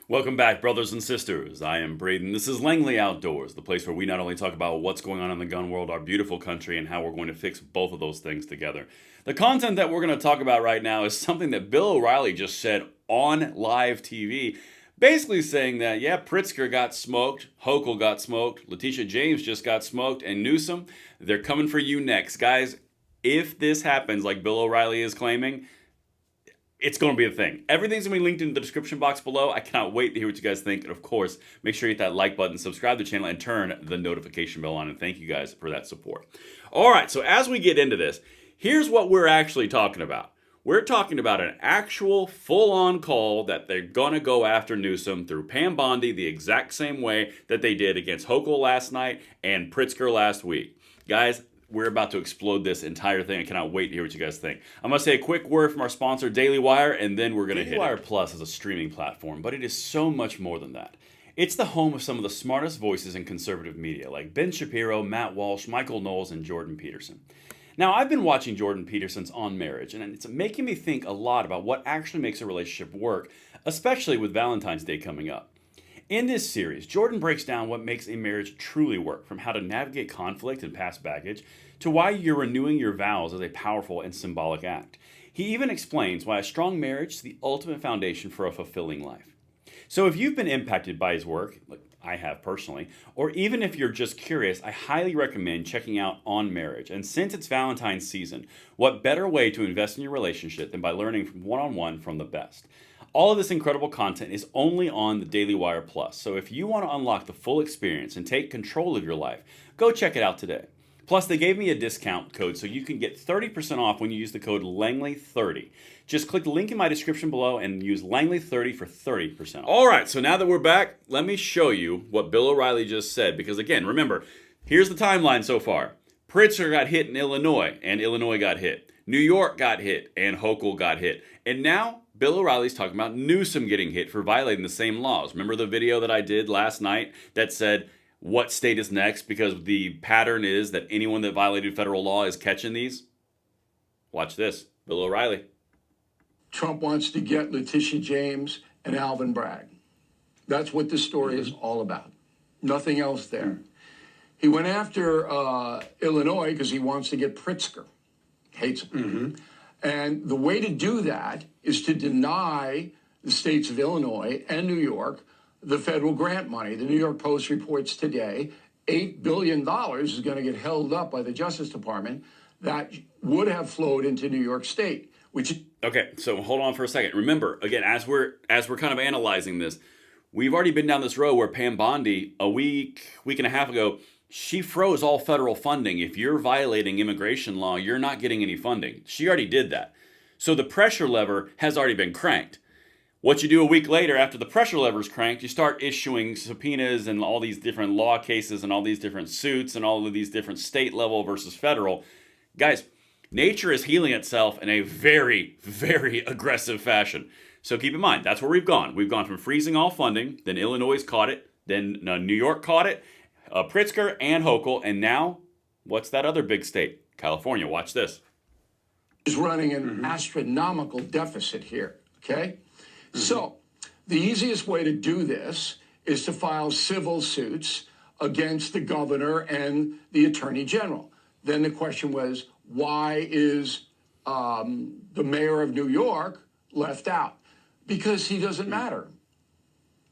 Welcome back, brothers and sisters. I am Braden. This is Langley Outdoors, the place where we not only talk about what's going on in the gun world, our beautiful country, and how we're going to fix both of those things together. The content that we're going to talk about right now is something that Bill O'Reilly just said on live TV, basically saying that, yeah, Pritzker got smoked, Hochul got smoked, Letitia James just got smoked, and Newsom, they're coming for you next. Guys, if this happens like Bill O'Reilly is claiming, it's going to be a thing. Everything's going to be linked in the description box below. I cannot wait to hear what you guys think. And of course, make sure you hit that like button, subscribe to the channel, and turn the notification bell on. And thank you guys for that support. All right, so as we get into this, here's what we're actually talking about. We're talking about an actual full-on call that they're going to go after Newsom through Pam Bondi the exact same way that they did against Hochul last night and Pritzker last week. Guys, we're about to explode this entire thing. I cannot wait to hear what you guys think. I'm going to say a quick word from our sponsor, Daily Wire, and then we're going to hit it. Daily Wire Plus is a streaming platform, but it is so much more than that. It's the home of some of the smartest voices in conservative media, like Ben Shapiro, Matt Walsh, Michael Knowles, and Jordan Peterson. Now, I've been watching Jordan Peterson's On Marriage, and it's making me think a lot about what actually makes a relationship work, especially with Valentine's Day coming up. In this series, Jordan breaks down what makes a marriage truly work, from how to navigate conflict and past baggage, to why you're renewing your vows as a powerful and symbolic act. He even explains why a strong marriage is the ultimate foundation for a fulfilling life. So if you've been impacted by his work, like I have personally, or even if you're just curious, I highly recommend checking out On Marriage. And since it's Valentine's season, what better way to invest in your relationship than by learning from one-on-one from the best? All of this incredible content is only on the Daily Wire Plus. So if you want to unlock the full experience and take control of your life, go check it out today. Plus, they gave me a discount code so you can get 30% off when you use the code Langley30. Just click the link in my description below and use Langley30 for 30% off. All right, so now that we're back, let me show you what Bill O'Reilly just said. Because again, remember, here's the timeline so far. Pritzker got hit in Illinois, and Illinois got hit. New York got hit, and Hochul got hit. And now, Bill O'Reilly's talking about Newsom getting hit for violating the same laws. Remember the video that I did last night that said, what state is next? Because the pattern is that anyone that violated federal law is catching these. Watch this. Bill O'Reilly. Trump wants to get Letitia James and Alvin Bragg. That's what this story is all about. Nothing else there. He went after Illinois because he wants to get Pritzker. Hates him. And the way to do that is to deny the states of Illinois and New York the federal grant money. The New York Post reports today $8 billion is going to get held up by the Justice Department that would have flowed into New York State, which... Okay, so hold on for a second. Remember, again, as we're kind of analyzing this, we've already been down this road where Pam Bondi, a week and a half ago, she froze all federal funding. If you're violating immigration law, you're not getting any funding. She already did that. So the pressure lever has already been cranked. What you do a week later after the pressure lever is cranked, you start issuing subpoenas and all these different law cases and all these different suits and all of these different state level versus federal. Guys, nature is healing itself in a very, very aggressive fashion. So keep in mind, that's where we've gone. We've gone from freezing all funding, then Illinois caught it, then New York caught it, Pritzker and Hochul, and now, what's that other big state? California. Watch this. Is running an astronomical deficit here, okay? So the easiest way to do this is to file civil suits against the governor and the attorney general. Then the question was, why is the mayor of New York left out? Because he doesn't matter.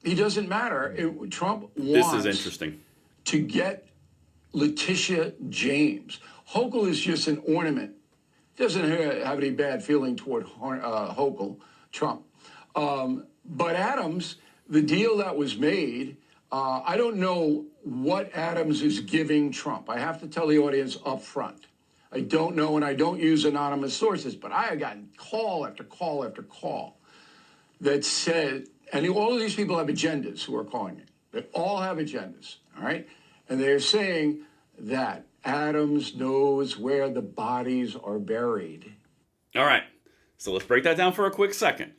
He doesn't matter. Trump wants This is interesting. to get Letitia James. Hochul is just an ornament. Doesn't have any bad feeling toward Hochul, Trump. But Adams, the deal that was made, I don't know what Adams is giving Trump. I have to tell the audience up front. I don't know, and I don't use anonymous sources, but I have gotten call after call after call that said, and all of these people have agendas who are calling me. They all have agendas, all right? And they're saying that Adams knows where the bodies are buried. All right, so let's break that down for a quick second.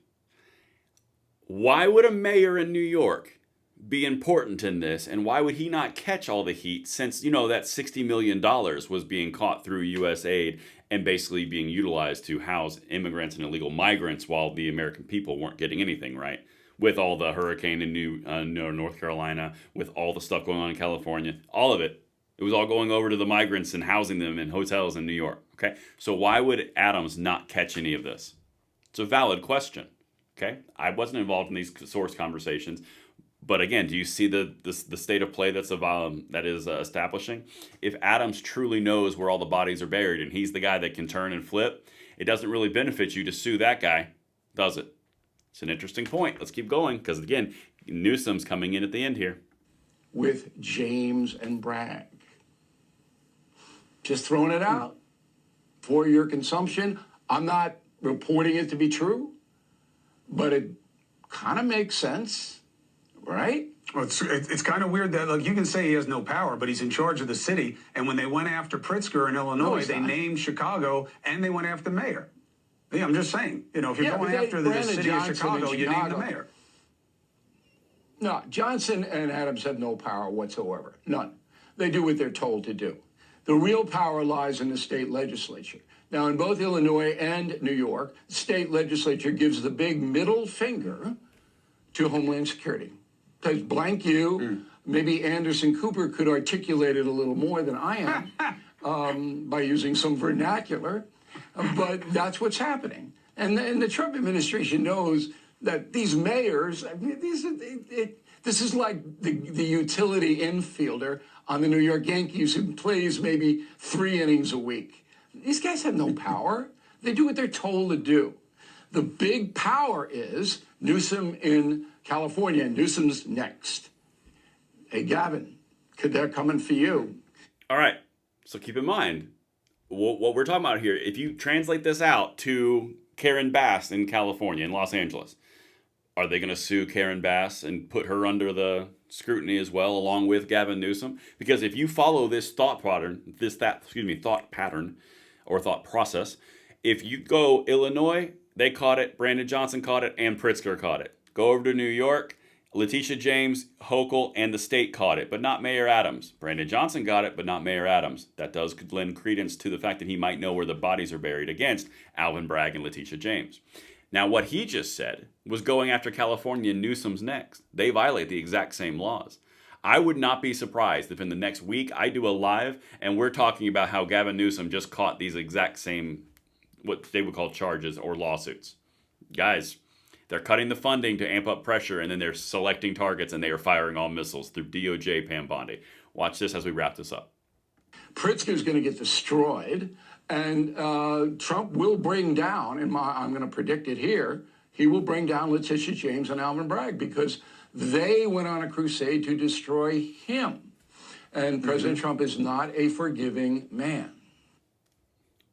Why would a mayor in New York be important in this, and why would he not catch all the heat since, you know, that $60 million was being caught through U.S. aid and basically being utilized to house immigrants and illegal migrants while the American people weren't getting anything, right? with all the hurricane in North Carolina, with all the stuff going on in California, all of it. It was all going over to the migrants and housing them in hotels in New York. Okay, so why would Adams not catch any of this? It's a valid question. Okay, I wasn't involved in these source conversations, but again, do you see the state of play that is establishing? If Adams truly knows where all the bodies are buried and he's the guy that can turn and flip, it doesn't really benefit you to sue that guy, does it? It's an interesting point. Let's keep going because again, Newsom's coming in at the end here. With James and Bragg. Just throwing it out for your consumption. I'm not reporting it to be true, but it kind of makes sense, right? Well, it's kind of weird that, like, you can say he has no power, but he's in charge of the city. And when they went after Pritzker in Illinois, they named Chicago and they went after the mayor. Yeah, I'm just saying, if you're going after the city of Chicago, you name the mayor. No, Johnson and Adams have no power whatsoever. None. They do what they're told to do. The real power lies in the state legislature. Now, in both Illinois and New York, the state legislature gives the big middle finger to Homeland Security. Because blank you, maybe Anderson Cooper could articulate it a little more than I am by using some vernacular, but that's what's happening. And the Trump administration knows that these mayors, this is like the utility infielder on the New York Yankees who plays maybe 3 innings a week. These guys have no power. They do what they're told to do. The big power is Newsom in California. Newsom's next. Hey, Gavin, they're coming for you. All right. So keep in mind what we're talking about here. If you translate this out to Karen Bass in California, in Los Angeles, are they going to sue Karen Bass and put her under the scrutiny as well, along with Gavin Newsom? Because if you follow this thought pattern or thought process, if you go Illinois, they caught it, Brandon Johnson caught it, and Pritzker caught it. Go over to New York, Letitia James, Hochul, and the state caught it, but not Mayor Adams. Brandon Johnson got it, but not Mayor Adams. That does lend credence to the fact that he might know where the bodies are buried against Alvin Bragg and Letitia James. Now, what he just said was going after California and Newsom's next. They violate the exact same laws. I would not be surprised if in the next week I do a live and we're talking about how Gavin Newsom just caught these exact same, what they would call charges or lawsuits. Guys, they're cutting the funding to amp up pressure and then they're selecting targets and they are firing all missiles through DOJ Pam Bondi. Watch this as we wrap this up. Pritzker's going to get destroyed. And Trump will bring down, I'm going to predict it here, he will bring down Letitia James and Alvin Bragg because they went on a crusade to destroy him. And President Trump is not a forgiving man.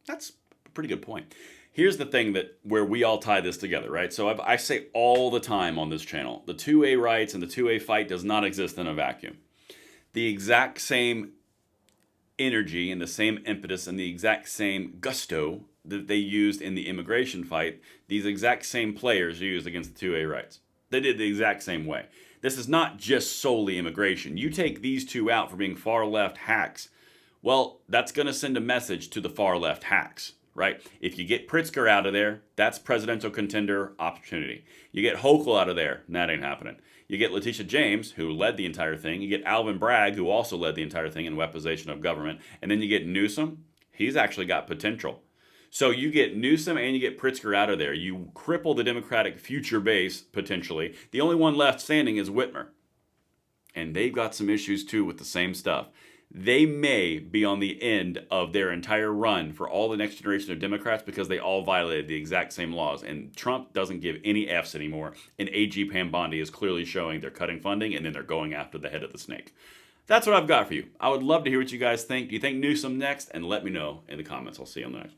That's a pretty good point. Here's the thing where we all tie this together, right? So I say all the time on this channel, the 2A rights and the 2A fight does not exist in a vacuum. The exact same energy and the same impetus and the exact same gusto that they used in the immigration fight, these exact same players used against the 2A rights. They did the exact same way. This is not just solely immigration. You take these two out for being far left hacks, well, that's going to send a message to the far left hacks, right? If you get Pritzker out of there, that's presidential contender opportunity. You get Hochul out of there, that ain't happening. You get Letitia James, who led the entire thing. You get Alvin Bragg, who also led the entire thing in weaponization of government. And then you get Newsom. He's actually got potential. So you get Newsom and you get Pritzker out of there. You cripple the Democratic future base, potentially. The only one left standing is Whitmer. And they've got some issues, too, with the same stuff. They may be on the end of their entire run for all the next generation of Democrats because they all violated the exact same laws. And Trump doesn't give any Fs anymore. And AG Pam Bondi is clearly showing they're cutting funding and then they're going after the head of the snake. That's what I've got for you. I would love to hear what you guys think. Do you think Newsom next? And let me know in the comments. I'll see you on the next one.